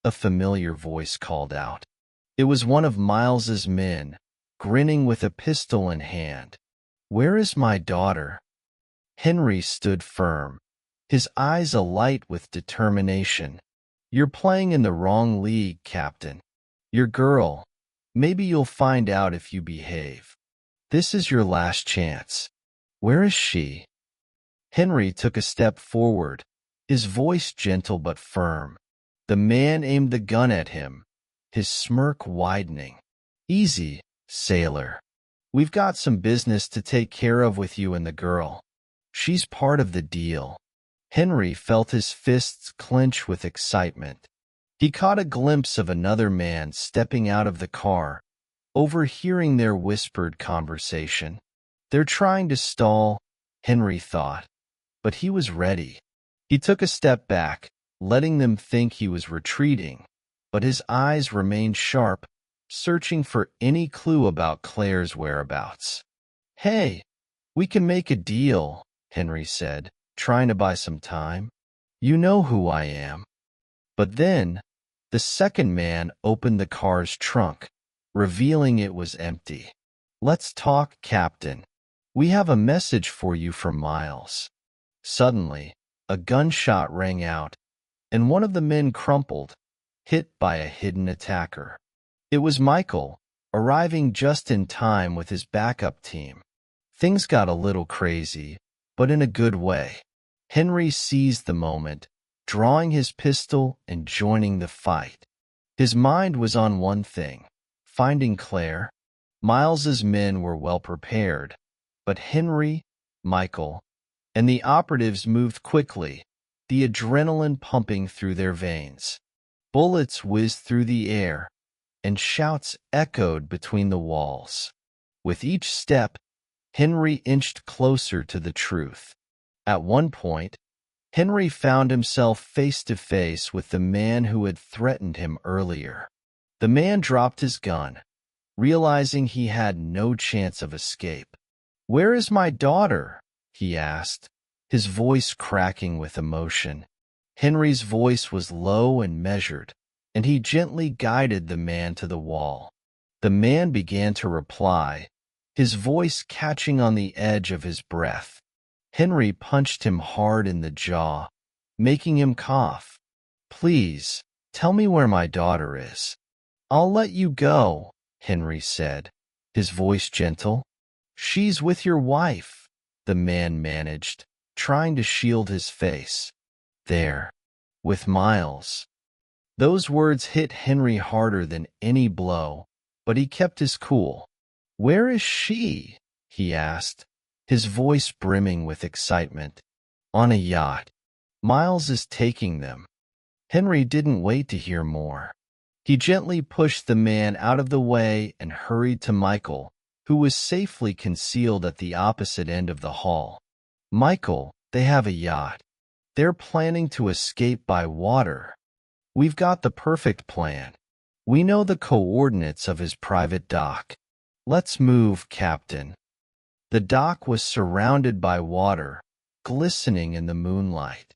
a familiar voice called out. It was one of Miles's men, grinning with a pistol in hand. Where is my daughter? Henry stood firm, his eyes alight with determination. You're playing in the wrong league, Captain. Your girl. Maybe you'll find out if you behave. This is your last chance. Where is she? Henry took a step forward, his voice gentle but firm. The man aimed the gun at him, his smirk widening. Easy, sailor. We've got some business to take care of with you and the girl. She's part of the deal. Henry felt his fists clench with excitement. He caught a glimpse of another man stepping out of the car, overhearing their whispered conversation. They're trying to stall, Henry thought, but he was ready. He took a step back, letting them think he was retreating, but his eyes remained sharp, searching for any clue about Claire's whereabouts. Hey, we can make a deal, Henry said, trying to buy some time. You know who I am. But then, the second man opened the car's trunk, revealing it was empty. Let's talk, Captain. We have a message for you from Miles. Suddenly, a gunshot rang out, and one of the men crumpled, hit by a hidden attacker. It was Michael, arriving just in time with his backup team. Things got a little crazy, but in a good way. Henry seized the moment, drawing his pistol and joining the fight. His mind was on one thing, finding Claire. Miles's men were well prepared, but Henry, Michael, and the operatives moved quickly, the adrenaline pumping through their veins. Bullets whizzed through the air, and shouts echoed between the walls. With each step, Henry inched closer to the truth. At one point, Henry found himself face to face with the man who had threatened him earlier. The man dropped his gun, realizing he had no chance of escape. "Where is my daughter?" he asked, his voice cracking with emotion. Henry's voice was low and measured, and he gently guided the man to the wall. The man began to reply, his voice catching on the edge of his breath. Henry punched him hard in the jaw, making him cough. "Please, tell me where my daughter is." "I'll let you go," Henry said, his voice gentle. "She's with your wife," the man managed, trying to shield his face. "There, with Miles." Those words hit Henry harder than any blow, but he kept his cool. "Where is she?" he asked, his voice brimming with excitement. "On a yacht. Miles is taking them." Henry didn't wait to hear more. He gently pushed the man out of the way and hurried to Michael, who was safely concealed at the opposite end of the hall. "Michael, they have a yacht. They're planning to escape by water. We've got the perfect plan. We know the coordinates of his private dock. Let's move, Captain." The dock was surrounded by water, glistening in the moonlight.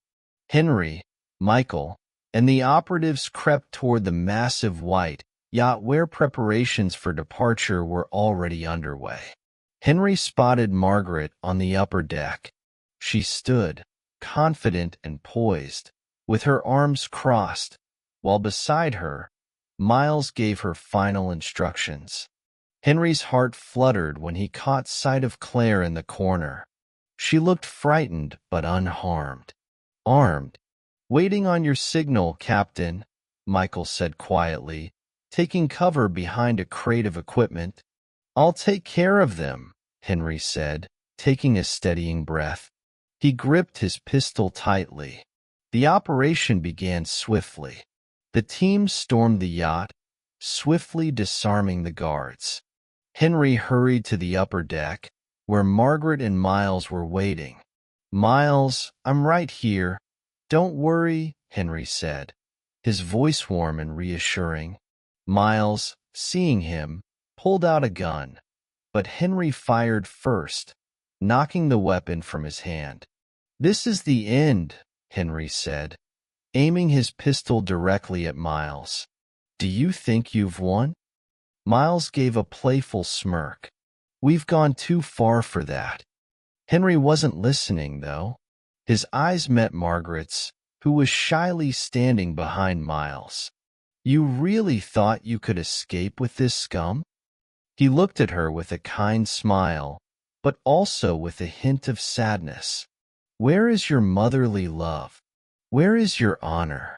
Henry, Michael, and the operatives crept toward the massive white yacht where preparations for departure were already underway. Henry spotted Margaret on the upper deck. She stood, confident and poised, with her arms crossed, while beside her, Miles gave her final instructions. Henry's heart fluttered when he caught sight of Claire in the corner. She looked frightened but unharmed. "Armed. Waiting on your signal, Captain," Michael said quietly, taking cover behind a crate of equipment. "I'll take care of them," Henry said, taking a steadying breath. He gripped his pistol tightly. The operation began swiftly. The team stormed the yacht, swiftly disarming the guards. Henry hurried to the upper deck, where Margaret and Miles were waiting. "Miles, I'm right here. Don't worry," Henry said, his voice warm and reassuring. Miles, seeing him, pulled out a gun, but Henry fired first, knocking the weapon from his hand. "This is the end," Henry said, aiming his pistol directly at Miles. "Do you think you've won?" Miles gave a playful smirk. We've gone too far for that." Henry wasn't listening, though. His eyes met Margaret's, who was shyly standing behind Miles. "You really thought you could escape with this scum?" He looked at her with a kind smile, but also with a hint of sadness. "Where is your motherly love? Where is your honor?"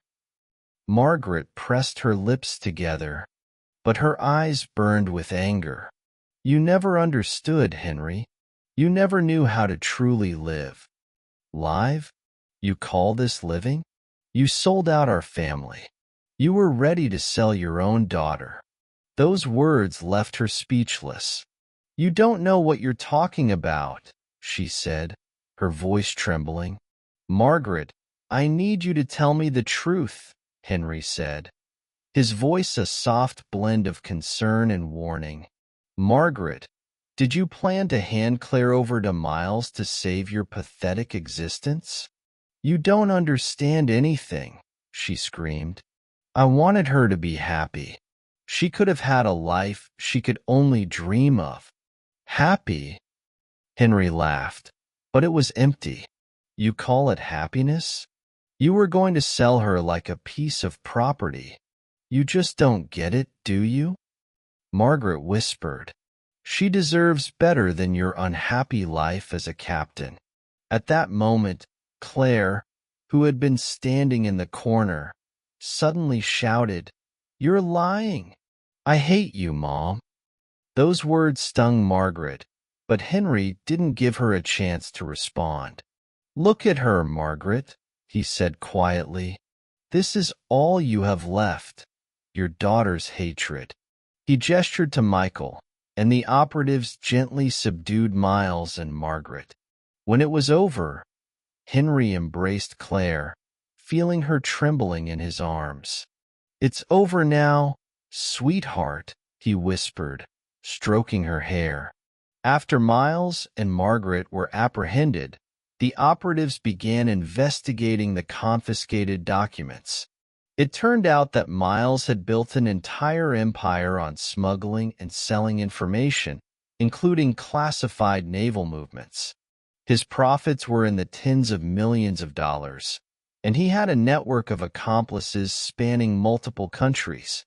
Margaret pressed her lips together, but her eyes burned with anger. "You never understood, Henry. You never knew how to truly live." "Live? You call this living? You sold out our family. You were ready to sell your own daughter." Those words left her speechless. "You don't know what you're talking about," she said, her voice trembling. "Margaret, I need you to tell me the truth," Henry said, his voice a soft blend of concern and warning. "Margaret, did you plan to hand Claire over to Miles to save your pathetic existence?" "You don't understand anything," she screamed. "I wanted her to be happy. She could have had a life she could only dream of." "Happy?" Henry laughed, but it was empty. "You call it happiness? You were going to sell her like a piece of property. You just don't get it, do you?" Margaret whispered. "She deserves better than your unhappy life as a captain." At that moment, Claire, who had been standing in the corner, suddenly shouted, "You're lying! I hate you, Mom." Those words stung Margaret, but Henry didn't give her a chance to respond. "Look at her, Margaret," he said quietly. "This is all you have left, your daughter's hatred." He gestured to Michael, and the operatives gently subdued Miles and Margaret. When it was over, Henry embraced Claire, feeling her trembling in his arms. "It's over now, sweetheart," he whispered, stroking her hair. After Miles and Margaret were apprehended, the operatives began investigating the confiscated documents. It turned out that Miles had built an entire empire on smuggling and selling information, including classified naval movements. His profits were in the tens of millions of dollars, and he had a network of accomplices spanning multiple countries.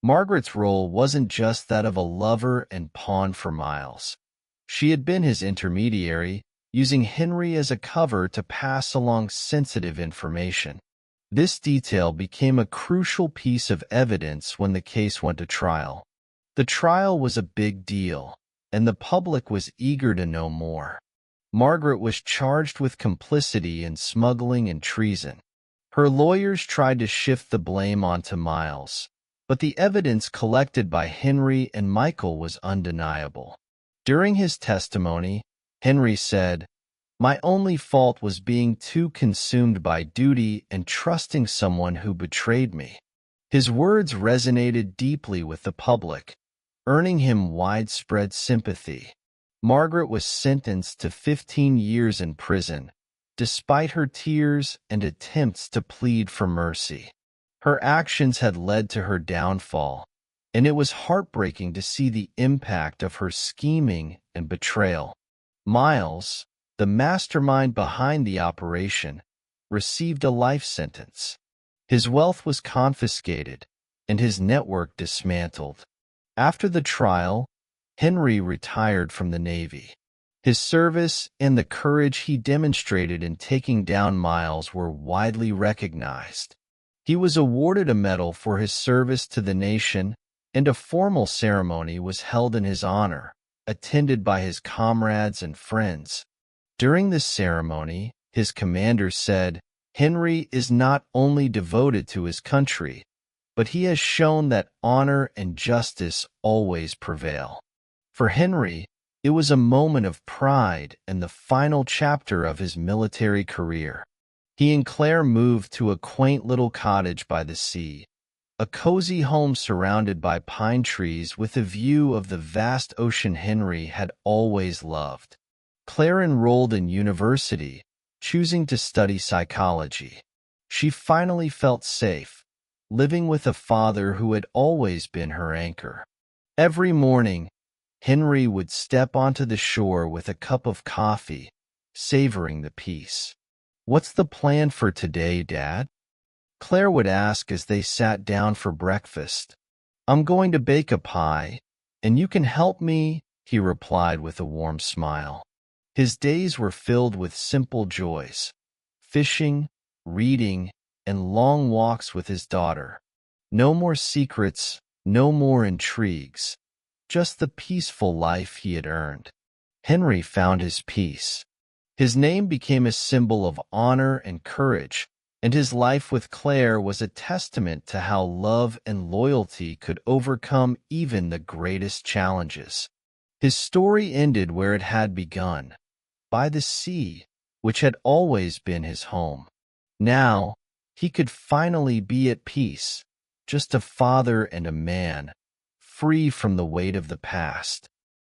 Margaret's role wasn't just that of a lover and pawn for Miles. She had been his intermediary, using Henry as a cover to pass along sensitive information. This detail became a crucial piece of evidence when the case went to trial. The trial was a big deal, and the public was eager to know more. Margaret was charged with complicity in smuggling and treason. Her lawyers tried to shift the blame onto Miles, but the evidence collected by Henry and Michael was undeniable. During his testimony, Henry said, "My only fault was being too consumed by duty and trusting someone who betrayed me." His words resonated deeply with the public, earning him widespread sympathy. Margaret was sentenced to 15 years in prison, despite her tears and attempts to plead for mercy. Her actions had led to her downfall, and it was heartbreaking to see the impact of her scheming and betrayal. Miles, the mastermind behind the operation, received a life sentence. His wealth was confiscated, and his network dismantled. After the trial, Henry retired from the Navy. His service and the courage he demonstrated in taking down Miles were widely recognized. He was awarded a medal for his service to the nation, and a formal ceremony was held in his honor, attended by his comrades and friends. During this ceremony, his commander said, "Henry is not only devoted to his country, but he has shown that honor and justice always prevail." For Henry, it was a moment of pride and the final chapter of his military career. He and Claire moved to a quaint little cottage by the sea, a cozy home surrounded by pine trees with a view of the vast ocean Henry had always loved. Claire enrolled in university, choosing to study psychology. She finally felt safe, living with a father who had always been her anchor. Every morning, Henry would step onto the shore with a cup of coffee, savoring the peace. "What's the plan for today, Dad?" Claire would ask as they sat down for breakfast. "I'm going to bake a pie, and you can help me," he replied with a warm smile. His days were filled with simple joys: fishing, reading, and long walks with his daughter. No more secrets, no more intrigues, just the peaceful life he had earned. Henry found his peace. His name became a symbol of honor and courage, and his life with Claire was a testament to how love and loyalty could overcome even the greatest challenges. His story ended where it had begun, by the sea, which had always been his home. Now, he could finally be at peace, just a father and a man, free from the weight of the past.